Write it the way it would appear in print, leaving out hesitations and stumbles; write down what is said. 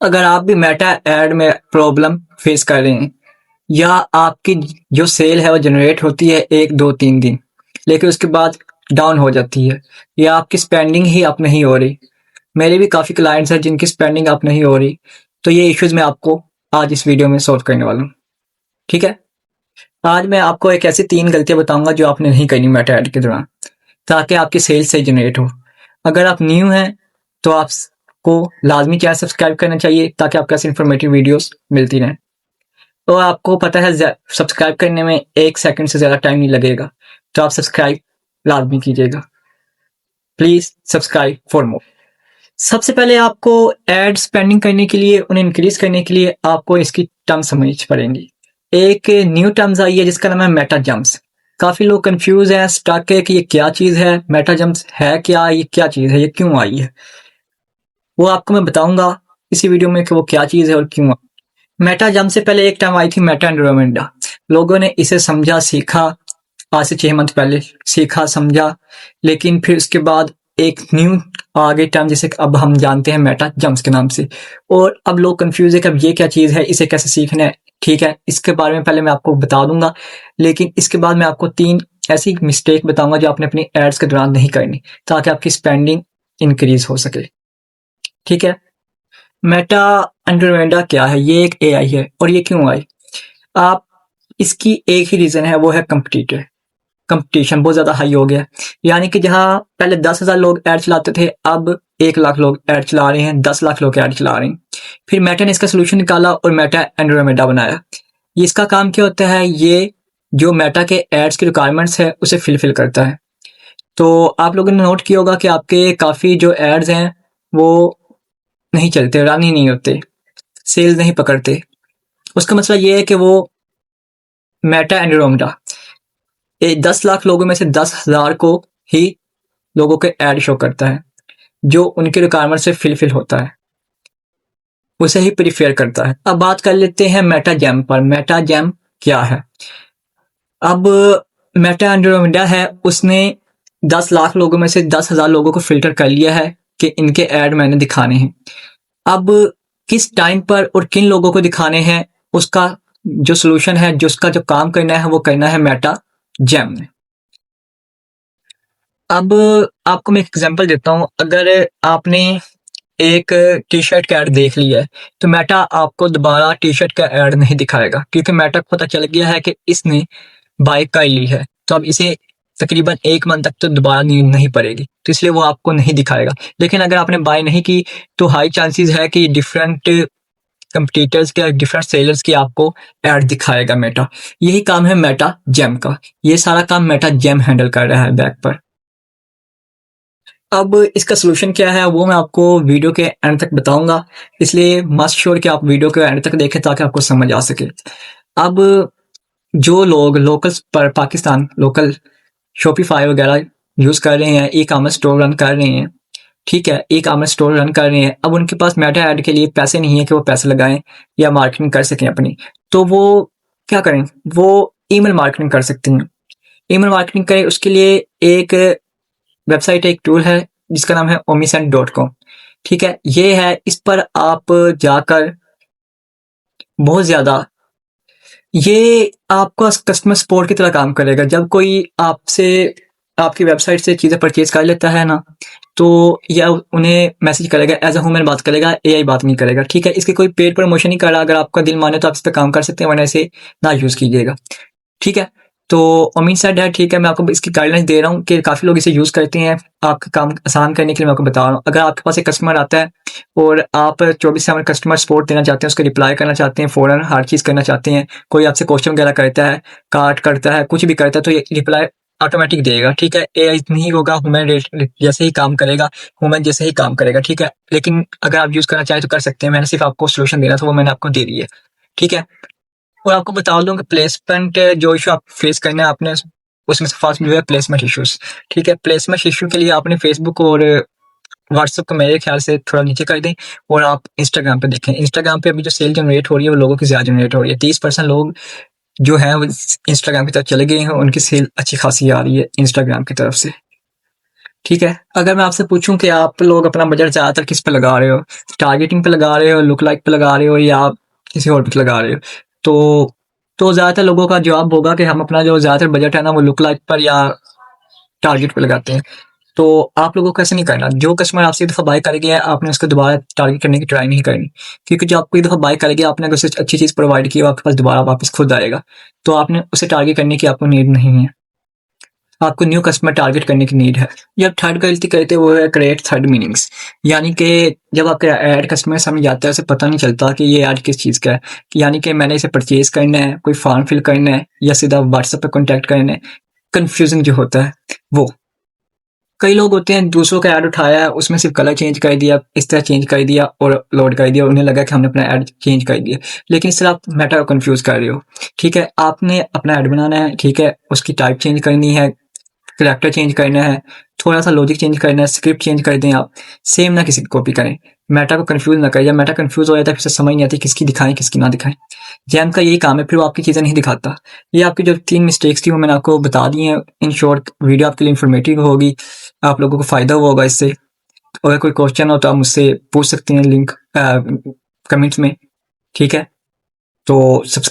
अगर आप भी मेटा एड में प्रॉब्लम फेस कर रहे हैं या आपकी जो सेल है वो जनरेट होती है 1 2 3 दिन, लेकिन उसके बाद डाउन हो जाती है या आपकी स्पेंडिंग ही अप नहीं हो रही। मेरे भी काफ़ी क्लाइंट्स हैं जिनकी स्पेंडिंग अप नहीं हो रही। तो ये इश्यूज मैं आपको आज इस वीडियो में सॉल्व करने वाला हूँ। ठीक है, आज मैं आपको एक ऐसी 3 गलतियां बताऊंगा जो आपने नहीं करनी मेटा एड के दौरान, ताकि आपकी सेल सही जनरेट हो। अगर आप न्यू हैं तो आपको लाजमी चैनल सब्सक्राइब करना चाहिए ताकि आपको ऐसी इंफॉर्मेटिव वीडियोस मिलती रहें। तो आपको पता है सब्सक्राइब करने में 1 सेकंड से ज़्यादा टाइम नहीं लगेगा, तो आप सब्सक्राइब लाजमी कीजिएगा। Please subscribe for more. सबसे पहले आपको एड स्पेंडिंग करने के लिए, उन्हें इंक्रीज करने के लिए आपको इसकी टर्म समझ पड़ेंगी। एक न्यू टर्म्स आई है जिसका नाम है मेटा जम्प्स। काफ़ी लोग कंफ्यूज हैं, स्टक है कि ये क्या चीज़ है, मेटा जम्प्स है क्या, ये क्या चीज़ है, ये क्यों आई है। वो आपको मैं बताऊंगा इसी वीडियो में कि वो क्या चीज़ है और क्यों। मेटा जम्प से पहले एक टर्म आई थी मेटा एनवायरमेंटा। लोगों ने इसे समझा सीखा, आज से 6 मंथ पहले सीखा समझा, लेकिन फिर उसके बाद एक न्यू आ गई टर्म जिसे अब हम जानते हैं मेटा जम्प्स के नाम से। और अब लोग कंफ्यूज है कि अब ये क्या चीज़ है, इसे कैसे सीखना है। ठीक है, इसके बारे में पहले मैं आपको बता दूंगा, लेकिन इसके बाद मैं आपको 3 ऐसी मिस्टेक बताऊंगा जो आपने अपनी एड्स के दौरान नहीं करनी, ताकि आपकी स्पेंडिंग इंक्रीज हो सके। ठीक है, मेटा एंड्रोमेडा क्या है? ये एक एआई है। और ये क्यों आई? आप इसकी एक ही रीजन है, वो है कंपटीशन बहुत ज्यादा हाई हो गया। यानी कि जहां पहले 10,000 लोग ऐड चलाते थे, अब 1 लाख लोग ऐड चला रहे हैं, 10 लाख लोग ऐड चला रहे हैं। फिर मेटा ने इसका सोल्यूशन निकाला और मेटा एंड्रोमेडा बनाया। ये इसका काम क्या होता है? ये जो मेटा के एड्स की रिक्वायरमेंट्स है उसे फिल करता है। तो आप लोगों ने नोट किया होगा कि आपके काफी जो एड्स हैं वो नहीं चलते, रन ही नहीं होते, सेल्स नहीं पकड़ते। उसका मसला ये है कि वो मेटा एंड्रोमेडा 10 लाख लोगों में से 10,000 को ही लोगों के ऐड शो करता है, जो उनके रिक्वायरमेंट से फिल होता है, उसे ही प्रीफेयर करता है। अब बात कर लेते हैं मेटा जैम पर। मेटा जैम क्या है? अब मेटा एंड्रोमेडा है, उसने 10 लाख लोगों में से 10,000 लोगों को फिल्टर कर लिया है कि इनके ऐड मैंने दिखाने हैं। अब किस टाइम पर और किन लोगों को दिखाने हैं, उसका जो सोल्यूशन है, जो उसका जो काम करना है, वो करना है मेटा जैम ने। अब आपको मैं एक एग्जांपल देता हूँ। अगर आपने एक टी शर्ट का ऐड देख लिया है तो मेटा आपको दोबारा टी शर्ट का ऐड नहीं दिखाएगा, क्योंकि मेटा को पता चल गया है कि इसने बाय कर ली है, तो अब इसे तकरीबन 1 मंथ तक तो दोबारा नीड नहीं पड़ेगी, तो इसलिए वो आपको नहीं दिखाएगा। लेकिन अगर आपने बाय नहीं की तो हाई चांसेस है कि डिफरेंट कंपटीटर्स के, डिफरेंट सेलर्स की आपको ऐड दिखाएगा मेटा। यही काम है मेटा जैम का। ये सारा काम मेटा जैम हैंडल कर रहा है बैक पर। अब इसका सोल्यूशन क्या है वो मैं आपको वीडियो के एंड तक बताऊंगा, इसलिए मस्ट श्योर कि आप वीडियो के एंड तक देखें ताकि आपको समझ आ सके। अब जो लोग लोकल पर पाकिस्तान लोकल शॉपिफाई वगैरह यूज कर रहे हैं, ई कॉमर्स स्टोर रन कर रहे हैं, ठीक है, ई कॉमर्स स्टोर रन कर रहे हैं, अब उनके पास मेटा ऐड के लिए पैसे नहीं है कि वो पैसे लगाएं या मार्केटिंग कर सकें अपनी, तो वो क्या करें? वो ईमेल मार्केटिंग कर सकते हैं। ईमेल मार्केटिंग करें उसके लिए एक वेबसाइट, एक टूल है जिसका नाम है omniscient.com। ठीक है, ये है, इस पर आप जाकर बहुत ज्यादा, ये आपका कस्टमर सपोर्ट की तरह काम करेगा। जब कोई आपसे, आपकी वेबसाइट से चीजें परचेज कर लेता है ना, तो या उन्हें मैसेज करेगा, एज अ ह्यूमन बात करेगा, एआई बात नहीं करेगा। ठीक है, इसकी कोई पेड प्रमोशन नहीं कर रहा। अगर आपका दिल माने तो आप इस पर काम कर सकते हैं, वरना इसे ना यूज कीजिएगा। ठीक है, तो अमीन सेड है, ठीक है, मैं आपको इसकी गाइडलाइंस दे रहा हूँ कि काफ़ी लोग इसे यूज़ करते हैं आपका काम आसान करने के लिए। मैं आपको बता रहा हूँ, अगर आपके पास एक कस्टमर आता है और आप 24/7 कस्टमर सपोर्ट देना चाहते हैं, उसको रिप्लाई करना चाहते हैं, फ़ौरन हर चीज़ करना चाहते हैं, कोई आपसे क्वेश्चन वगैरह करता है, कार्ड करता है, कुछ भी करता है, तो ये रिप्लाई ऑटोमेटिक देगा। ठीक है, एआई नहीं होगा, ह्यूमन जैसे ही काम करेगा, ह्यूमन जैसे ही काम करेगा। ठीक है, लेकिन अगर आप यूज़ करना चाहें तो कर सकते हैं। मैंने सिर्फ आपको सोल्यूशन देना था, वो मैंने आपको दे दी है। ठीक है, और आपको बता दूं कि प्लेसमेंट जो इशू आप फेस करना है आपने, उसमें से फर्स्ट जो है प्लेसमेंट इश्यूज। ठीक है, प्लेसमेंट इशू के लिए आपने फेसबुक और व्हाट्सएप को मेरे ख्याल से थोड़ा नीचे कर दें और आप इंस्टाग्राम पे देखें। इंस्टाग्राम पे अभी जो सेल जनरेट हो रही है वो लोगों की ज्यादा जनरेट हो रही है। 30% लोग जो है वो इंस्टाग्राम की तरफ चले गए हैं, उनकी सेल अच्छी खासी आ रही है इंस्टाग्राम की तरफ से। ठीक है। अगर मैं आपसे पूछूं कि आप लोग अपना बजट ज़्यादातर किस पे लगा रहे हो, टारगेटिंग पे लगा रहे हो, लुक लाइक पे लगा रहे हो, या किसी और पे लगा रहे हो, तो ज़्यादातर लोगों का जवाब होगा कि हम अपना जो ज़्यादातर बजट है ना वो लुक लाइक पर या टारगेट पे लगाते हैं। तो आप लोगों को ऐसा नहीं करना। जो कस्टमर आपसे एक दफ़ा बाय कर गया है, आपने उसको दोबारा टारगेट करने की ट्राई नहीं करनी, क्योंकि जो आपको एक दफ़ा बाय कर गया, आपने अगर उसे अच्छी चीज़ प्रोवाइड की, वो आपके पास दोबारा वापस खुद आएगा। तो आपने उसे टारगेट करने की आपको नीड नहीं है। आपको न्यू कस्टमर टारगेट करने की नीड है। जब थर्ड गलती करते हैं वो है क्रिएट थर्ड मीनिंग्स, यानी कि जब आपका ऐड कस्टमर समझ जाता है, उसे पता नहीं चलता कि ये ऐड किस चीज़ का है, यानी कि मैंने इसे परचेज करना है, कोई फॉर्म फिल करना है, या सीधा व्हाट्सएप पे कॉन्टैक्ट करना है। कन्फ्यूजन जो होता है वो, कई लोग होते हैं दूसरों का ऐड उठाया, उसमें सिर्फ कलर चेंज कर दिया, इस तरह चेंज कर दिया और लोड कर दिया, उन्हें लगा कि हमने अपना ऐड चेंज कर दिया, लेकिन इस तरह आप मैटर को कंफ्यूज कर रहे हो। ठीक है, आपने अपना ऐड बनाना है, ठीक है, उसकी टाइप चेंज करनी है, करैक्टर चेंज करना है, थोड़ा सा लॉजिक चेंज करना है, स्क्रिप्ट चेंज कर दें आप, सेम ना किसी की कॉपी करें। मेटा को कंफ्यूज ना करें। जब मेटा कंफ्यूज हो जाता है, फिर से समझ नहीं आती किसकी दिखाएं किसकी ना दिखाएं। जैम का यही काम है, फिर वो आपकी चीज़ें नहीं दिखाता। ये आपकी जो 3 मिस्टेक्स थी वो मैंने आपको बता दी हैं। इन शॉर्ट वीडियो आपके लिए इन्फॉर्मेटिव होगी, आप लोगों को फ़ायदा होगा इससे। अगर कोई क्वेश्चन हो तो आप मुझसे पूछ सकते हैं, लिंक कमेंट्स में। ठीक है, तो सब्सक्राइब